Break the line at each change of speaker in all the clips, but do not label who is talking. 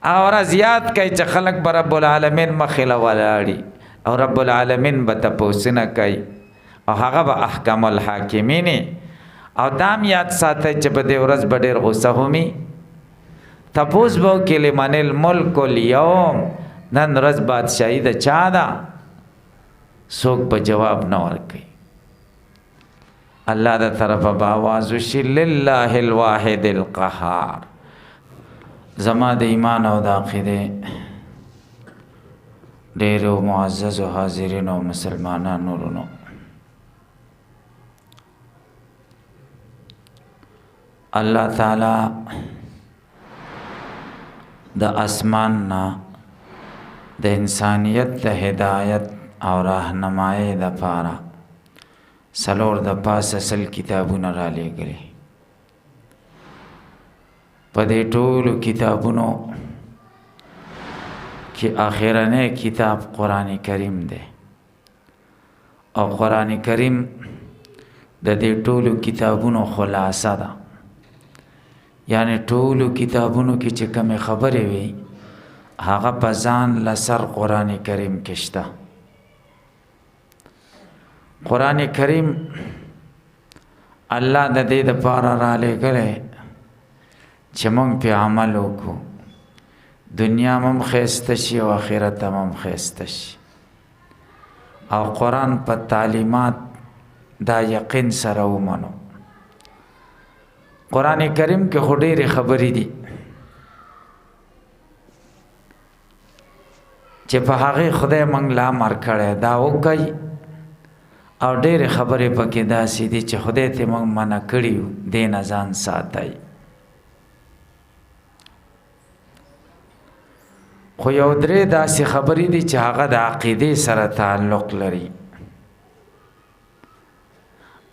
اور زیات کوي چې خلق پر رب العالمین مخله ولاړی او رب العالمین به تاسو نه کوي او هغه به احکام الحاکمین او دام یاد ساتي چې په دې ورځ به ډېر غوسه همي تاسو به کې لمن الملک اليوم نن ورځ بادشاہي د چا ده څوک به جواب نه ورکوي الله د طرفه به आवाज وشي لله الواحد القهار زما د ایمان او د عقیده ډېرو معزز او حاضرینو مسلمانانو ورونو الله تعالی د اسمان نه د انسانیت د هدایت او راهنمایي د پاره سلور د پاس اصل کتابونه را لېږلي په دې ټولو کتابونو کې آخرنی کتاب قرآن کریم دی او قرآن کریم د دې ټولو کتابونو خلاصه ده یعنی ټولو کتابونو کې چې کومې خبرې وي هغه په ځان لسر قرآن کریم کې شته قرآن کریم الله د دې دپاره رالیږلی چې موږ پې عمل وکړو دنیا هم ښایسته شي او آخرت هم ښایسته شي او قرآن په تعلیمات دا یقین سره ومنو قرآن کریم کې خو ډېرې خبرې دي چې په هغې خدای موږ لا امر کړی دا وکئ او ډېرې خبرې پکې داسې دي چې خدای ته موږ منع کړي یو دې نه ځان ساتئ خو یو درې داسې خبرې دي چې هغه د عقیدې سره تعلق لري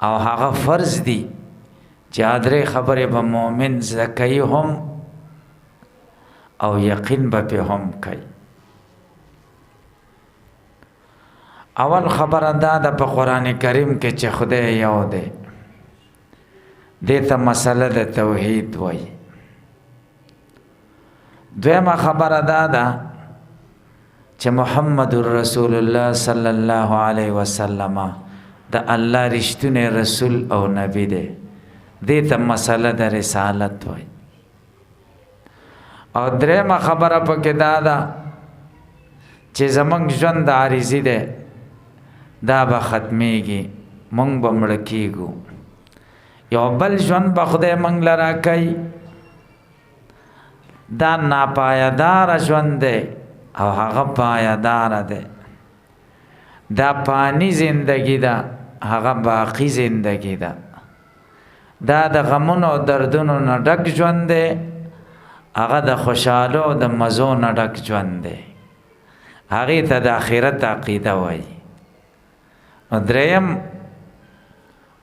او هغه فرض دي چې درې خبرې به مؤمن زده کوي هم او یقین به پې هم کوي اول خبره دا ده په قرآن کریم کې چې خدای یو دی دې ته مسله د توحید وایي دویمه خبره دا ده چې محمد رسول الله صلی الله علیه وسلم د الله رښتونی رسول او نبی دی دې ته مسله د رسالت وایي او دریمه خبره پکې دا ده چې زمونږ ژوند عارضي دی دا به ختمیږي مونږ به مړه کیږو یو بل ژوند به خدای مونږ له راکوي دا ناپایداره ژوند دی او هغه پایداره دی دا پانی زندگی ده هغه باقی زندگی ده دا د غمونو او دردونو نه ډک ژوند دی هغه د خوشحالو او د مزو نه ډک ژوند دی هغې ته د آخرت عقیده وایي نو دریم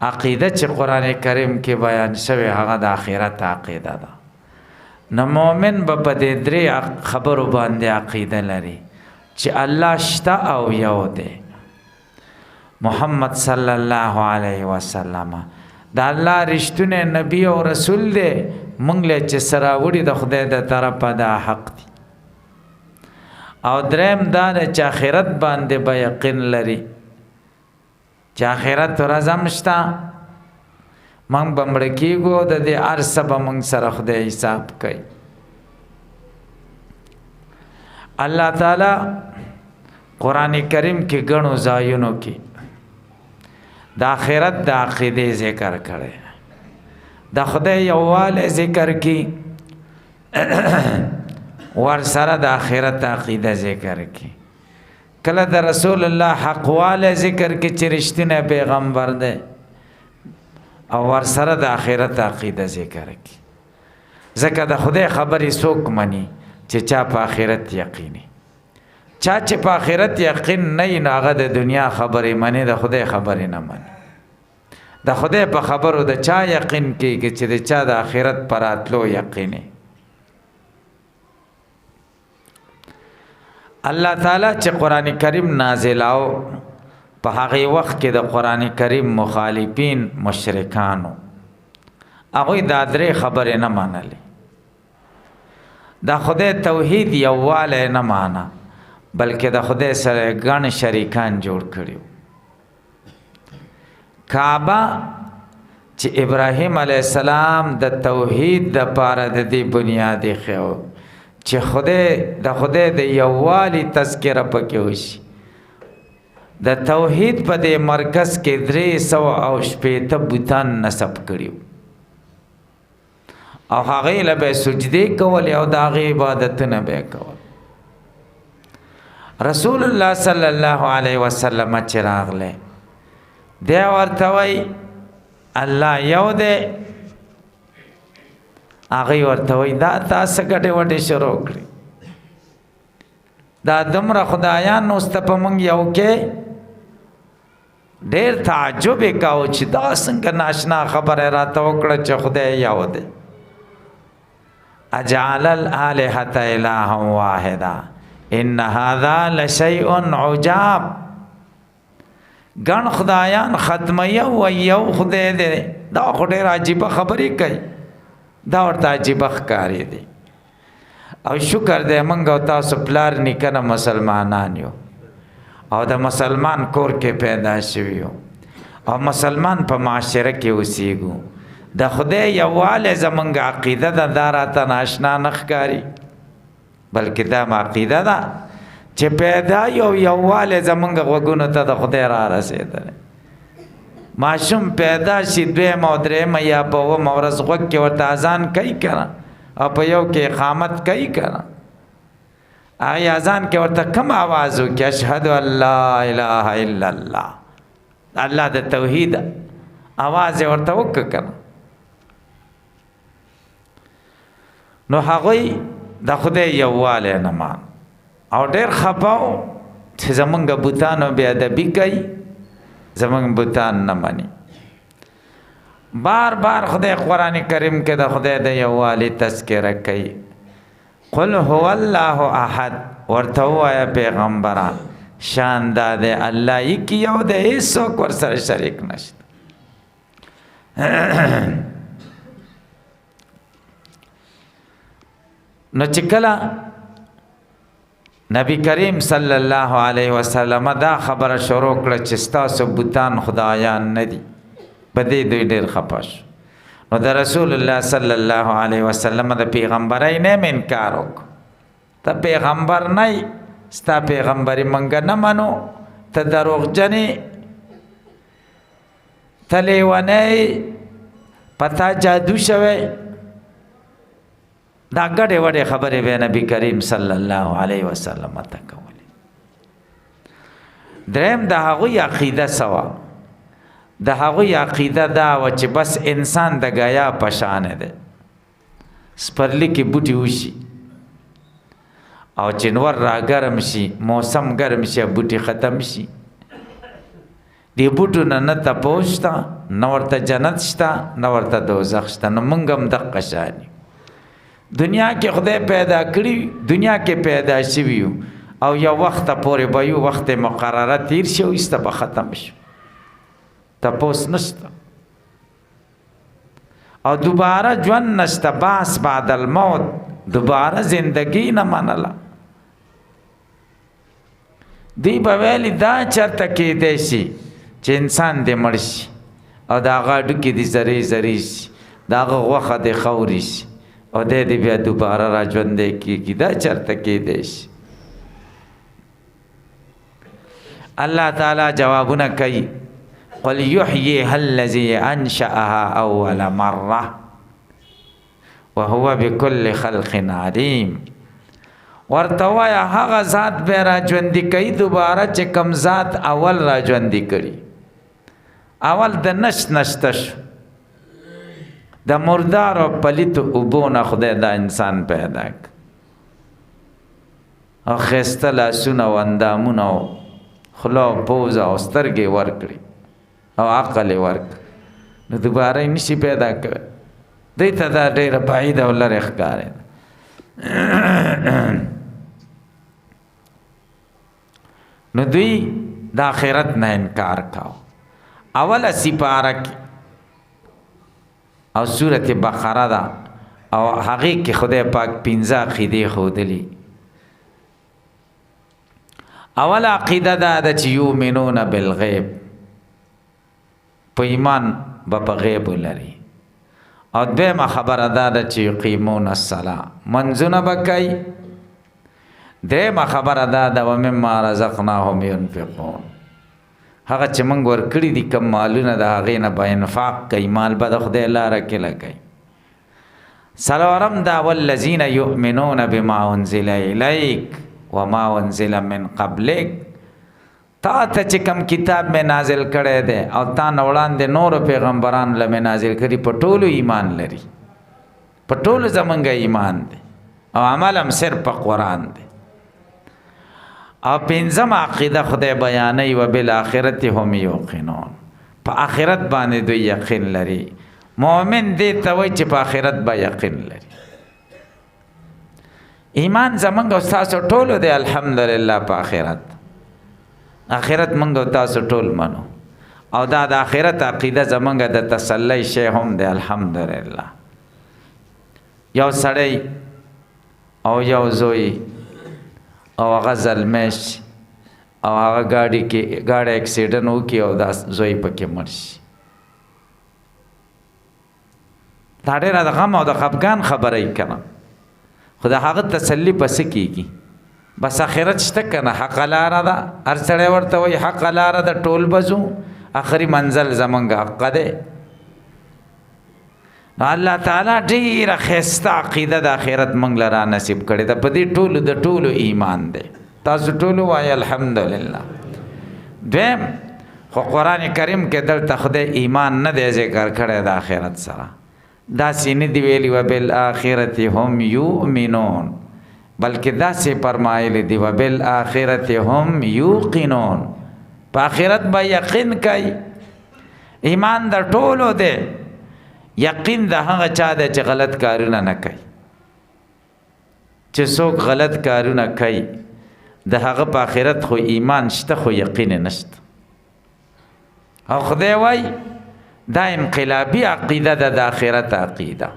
عقیده چې قرآن کریم کې بیان شوی هغه د آخرت عقیده ده نو مؤمن به په دې درې خبرو باندې عقیده لري چې الله شته او یو دی محمد صلی الله علیه وسلم دا الله رښتونی نبی او رسول دی موږ له چې سره وړي د خدای د طرفه دا حق دی او دریم دا چې آخرت باندې به یقین لري چې آخرت ورځ هم شته موږ به مړه کېږو د دې هر څه به موږ سره خدای حساب کوي الله تعالی قرآن کریم کې ګڼو ځایونو کې د آخرت د عقیدې ذکر کړی د خدای یووالی ذکر کی ورسره د آخرت عقیده ذکر کی کله د رسول الله حقواله ذکر کی چې رښتینی پیغمبر دی او ورسره د آخرت عقیده ذکر کی ځکه د خدای خبرې څوک مني چې چا په آخرت یقیني چا چې په آخرت یقین نه وي نو هغه د دنیا خبرې مني د خدای خبرې نه مني د خدای په خبرو د چا یقین کېږي چې د چا د آخرت پر راتلو یقیني الله تعالی چې قرآن کریم نازلاو په هغه وخت کې د قرآن کریم مخالفین مشرکانو هغوی دا درې خبرې نه منلې دا خدای توحید یووالی نه معنا بلکې د خدای سره ګڼ شریکان جوړ کړي. کعبه چې ابراهیم علیه السلام د توحید د پاره د دې بنیاد خو چې خدای د یووالي تذکره پکې وشي. د توحید په دې مرکز کې 360 بوتان نصب کړیو او هغه له به سجدي کول او د هغه عبادتونه به کول. رسول الله صلی الله علیه وسلم چې راغله دی ورته وای الله یو دی، هغه ورته وای دا تاسو ګټه وټه شروع کړی، دا دمره خدایان نو ست په مونږ یو کې ډېر تعجب وکاو چې دا څنګه ناشنا خبره راته وکړه چې خدای یو دی. اجعل الالهه اله واحده ان هذا لشيء عجاب. ګڼ خدایان ختمه یو خدای دی، دا خو ډېر عجیبه خبرې کوي، دا ورته عجیبه ښکاري دی. او شکر دی موږ او تاسو پلار نیکه نه مسلمانان یو او د مسلمان کور کې پیدا شوي یو او مسلمان په معاشره کې اوسېږو. د خدای یووالی زموږ عقیده ده، دا راته ناشنا نه ښکاري بلکې دا عقیده ده چې پیدا یووالی زموږ غوږونو ته د خدای را رسېدلی. ماشوم پیدا شي دویمه او درېیمه یا په اوومه ورځ غوږ کې ورته اذان کوي که نه او په یو کې اقامت کوي که نه، هغې اذان کې ورته کوم آواز وکړي؟ اشهد ان لا اله الا الله، الله د توحید آواز یې ورته وکړه که نه. نو هغوی د خدای یووالی نه مان او ډېر خفه و چې زمونږ بوتانو بې ادبي کوي، زمونږ بوتان نه مني. بار بار خدای قرآن کریم کې د خدای د یووالي تذکره کوي. قل هو الله احد، ورته ووایه پیغمبره شان دا دی الله یکی یو دی، هېڅوک ورسره شریک نشته. نو چې کله نبی کریم صلی الله علیه وسلم دا خبره شروع کړه چې ستاسو بوتان خدایان نه دي، په دې دوی ډېر خفه شو. نو د رسول الله صلی الله علیه وسلم د پیغمبرۍ نه م انکار وکړو. ته پیغمبر نه یې، ستا پیغمبري موږ نه منو، ته دروغجنې، ته لیونی، په تا جادو شوی. دا ګډې وډې خبرې به نبی کریم صلی الله علیه وسلم ته کولې. دریم د هغوی عقیده سوا، د هغوی عقیده دا وه چې بس انسان د ګیا په شانې دی، سپرلي کې بوټي وشي او جنور را ګرم شي، موسم ګرم شي، بوټي ختم شي، دې بوټو نه تپوس شته، نه ورته جنت شته، نه ورته دوزخ شته. نو موږ هم دقه شان یو. دنیا کې خدای پیدا کړي، دنیا کې پیدا شوي یو او یو وخت پورې به یو وخت مقرره تیر شي او ایسته به ختم شي، تپوس نشته او دوباره ژوند نشته، باس بعد الموت، دوباره زندگی نه منله. دی به ویلي دا چېرته کیدی شي چې انسان دې مړ شي او د هغه هډوکي دې زری زری شي، د هغه غوښه دې خوري شي او دی دې بیا دوباره را ژوندی کېږي، دا چېرته کیدی شي؟ الله تعالی جوابونه کوي. قل یحییها الذی انشأها اول مره وهو بكل خلق علیم. ورته وایه هغه ذات به را ژوندي کوي دوباره چې کوم ذات اول را ژوندي کړي. اول د نشته شو، د مردار او پلیت اوبو نه خدای دا انسان پیدا کړ او ښایسته لاسونه او اندامونه او خوله او پوزه او سترګې ورکړي او عقل یې ورکړ، نو دوباره یې نشي پیدا کړی. دوی ته دا ډېره بعیده او لرې ښکارېده. نو دوی د آخرت نه انکار کاو. اوله سپاره کې او سورت بقره ده او هغې کې خدای پاک 15 عقیدې ښودلي. اول عقیده دا ده چې یؤمنون بالغیب، په ایمان به په غیب ولري. او دویمه خبره دا ده چې یقیمون الصلاة، منځونه به کوي. دریمه خبره دا ده ومما رزقناهم ينفقون، هغه چې موږ ورکړي دي کوم مالونه د هغې نه به انفاق کوي، مال به د خدای لاره کې لګوي. څلورم دا والذین یؤمنون بما انزل الیک وما انزل من قبلک، تا ته چې کوم کتاب مې نازل کړی دی او تا نه وړاندې نورو پیغمبرانو له مې نازل کړي، په ټولو ایمان لري، په ټولو زمونږ ایمان دی او عمل هم صرف په قرآن دی. او پنځم عقیده خدای بیانوي وبالآخرة هم یوقنون، په آخرت باندې دوی یقین لري. مؤمن دې ته وایي چې په آخرت به یقین لري. ایمان زمونږ او ستاسو ټولو دی الحمدلله په آخرت. آخرت موږ او تاسو ټول منو او دا د آخرت عقیده زمونږ د تسلی شی هم دی الحمدلله. یو سړی او یو زوی او هغه زلمی شي او هغه ګاډی اکسیډنټ وکړي او دا زوی پکې مړ شي. دا ډېره د غم او د خفګان خبره یې که نه، خو د هغه تسلي په څه کېږي؟ بس آخرت شته که نه، حق لاره ده. هر سړی ورته وایي حق لاره ده، ټول به ځو، آخري منزل زمونږ حق دی. نو الله تعالی ډېره ښایسته عقیده د آخرت موږ له را نصیب کړې ده. په دې ټولو د ټولو ایمان دی. تاسو ټولو وایي الحمدلله. دویم خو قرآن کریم کې دلته خدای ایمان نه دی ذکر کړی د آخرت سره، داسې نه دی ویلي وبالآخرة هم یؤمنون، بلکې داسې فرمایلی دی وبالآخرة هم یوقنون، په آخرت به یقین کوي. ایمان د ټولو دی، یقین د هغه چا دی چې غلط کارونه نه کوي. چې څوک غلط کارونه کوي د هغه په آخرت خو ایمان شته خو یقین نشته. او خدای وایي دا انقلابی عقیده ده د آخرت عقیده.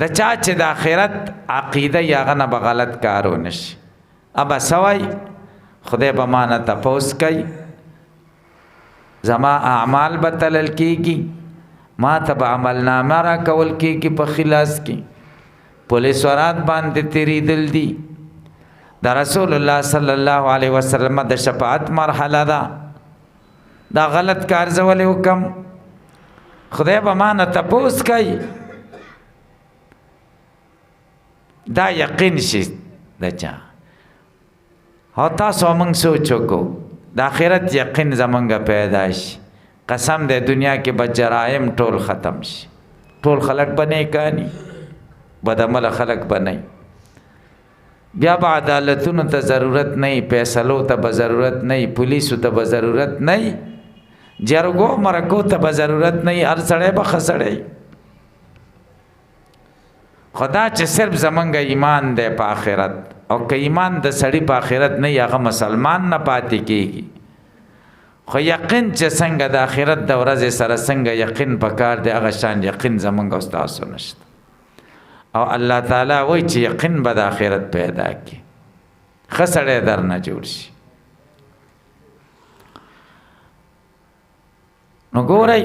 د چا چې د آخرت عقیده یې هغه نه به غلط کار ونشي. ابه څه وایي؟ خدای به ما نه تپوس کوي، زما اعمال به تلل کېږي، ما ته به عملنامه راکول کېږي په خلاص کې، پولیس ورات باندې تېرېدل دي. د رسول الله صلی الله علیه وسلم د شفاعت مرحله ده. دا غلط کار زه ولې وکړم؟ خدای به ما نه تپوس کوي. دا یقین شي د چا. او تاسو موږ سوچ وکړو د آخرت یقین زمونږ پیدا شي، قسم دی دنیا کې به جرایم ټول ختم شي، ټول خلک به نیکاني، بدعمله خلک به نه، بیا به عدالتونو ته ضرورت نه، فیصلو ته به ضرورت نه، پولیسو ته به ضرورت نه، جرګو مرکو ته به ضرورت نه، هر سړی به ښه سړی. خدا چې صرف زمونږ ایمان دی په آخرت، او که ایمان د سړی په آخرت نه هغه مسلمان نه پاتې کېږي. خو یقین چې څنګه د آخرت د ورځې سره څنګه یقین پکار دی، هغه شان یقین زمونږ او ستاسو نشته. او الله تعالی وایي چې یقین به د آخرت پیدا کړي، ښه سړی در نه جوړ شي. نو ګورئ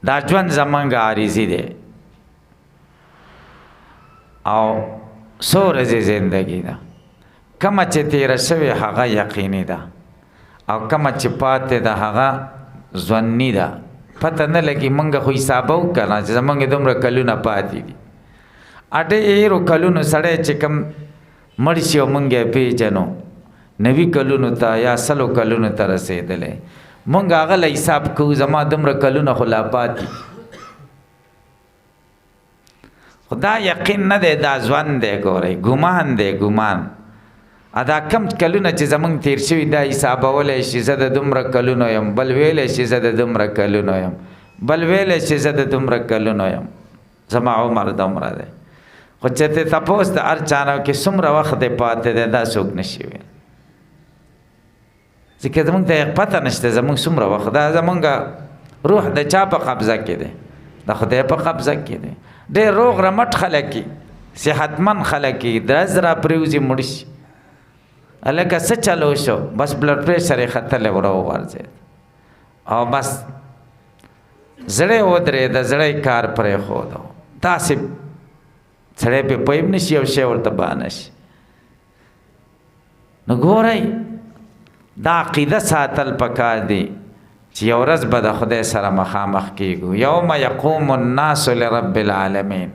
دا ژوند زمونږ عارضي دی او څو ورځې زندګي ده. کومه چې تېره شوې هغه یقیني ده او کومه چې پاتې ده هغه ظني ده. پته نه لګي موږ خو حسابه وکړه چې زمونږ دومره کلونه پاتې دي. ډېرو کلونو سړی چې کوم مړ شي او موږ یې پېژنو، 90 کلونو ته یا 100 کلونو ته رسېدلی، موږ هغه له حساب کوو زما دومره کلونه خو لا پاتې. خدا یقین نه دی، دا ځوان دی. ګورئ ګمان دی، ګمان. دا کم کلونه چې زمونږ تیر شوي دا حسابولی شي زه د دومره کلونو یم، بل ویلی شي زه د دومره کلونو یم، بل ویلی شي زه د دومره کلونو یم، زما عمر دومره دی. خو چې ته تپوس د هر چا نه کې څومره وخت دی پاتې دی، دا څوک نشي ویلی، ځکه زمونږ ته پته نشته زمونږ څومره وخت. دا زمونږ روح د چا په قبضه کې دی؟ د خدای په قبضه کې دی. ډېر روغ رمټ خلک صحتمند خلک درز را پریوزي مړ شي هلکه څه چلو شو بس بلډ پریشر یې ختلی ورو ورځېد او بس زړی ودرېد زړی کار پرېښود داسې سړی پې پوه هم نه شي یو شی ورته به نه شي نو ګورئ دا عقیده ساتل پکار دی چې یو ورځ به د خدای سره مخامخ کېږو یوم یقوم الناس لرب العالمین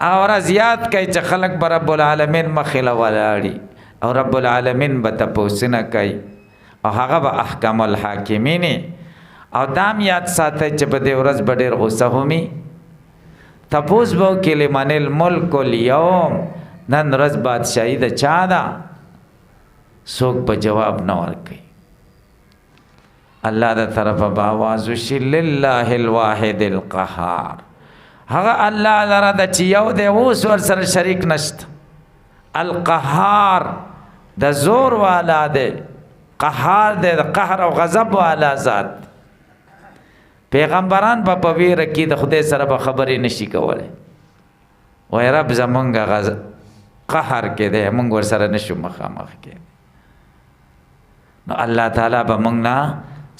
هغه ورځ یاد کوئ چې خلک به رب العالمین مخې له ولاړي او رب العالمین به تپوسونه کوي او هغه به احکم الحاکمین او دام یاد ساتئ چې په دې ورځ به ډېر غوسه همي تپوس به وکړي لمن الملک الیوم نن ورځ بادشاهي د چا ده څوک به جواب نه ورکوي الله د طرفه به آواز وشي لله الواحد القهار هغه الله لره ده چې یو دی اوس ورسره شریک نشته القهار د زور والا دی قهار دی د قهر او غضب والا ذات پیغمبران به په ویره کې د خدای سره به خبرې نشي کولی وایي رب زمونږ قهر کې دی مونږ ورسره نشو مخامخ کې نو الله تعالی به مونږ نه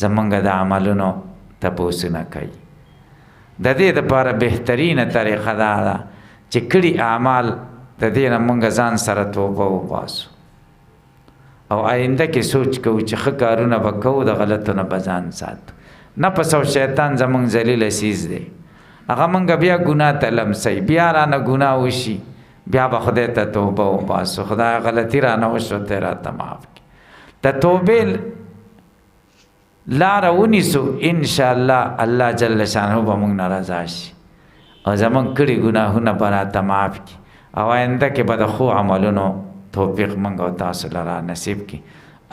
زمونږ د عملونو تپوسونه کوي د دې دپاره بهترینه طریقه دا ده چې کړي اعمال د دې نه مونږ ځان سره توبه وباسو او آینده کې سوچ کوو چې ښه کارونه به کوو د غلطو نه به ځان ساتو نفس او شیطان زمونږ ذلیل عزیز دی هغه مونږ بیا ګناه ته لمسوي بیا رانه ګناه وشي بیا به خدای ته توبه وباسو خدای غلطي رانه وشو ته راته معاف کړي د توبې لاره ونیسو انشاءالله الله جل شانه به مونږ نه رضا شي او زمونږ کړي ګناهونه به راته معاف کړي او آینده کې به د ښو عملونو توفیق مونږ او تاسو له را نصیب کړي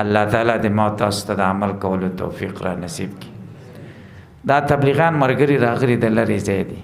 الله تعالی دې ما او تاسو ته د عمل کولو توفیق را نصیب کړي دا تبلیغان ملګري راغلي د لرې ځای دي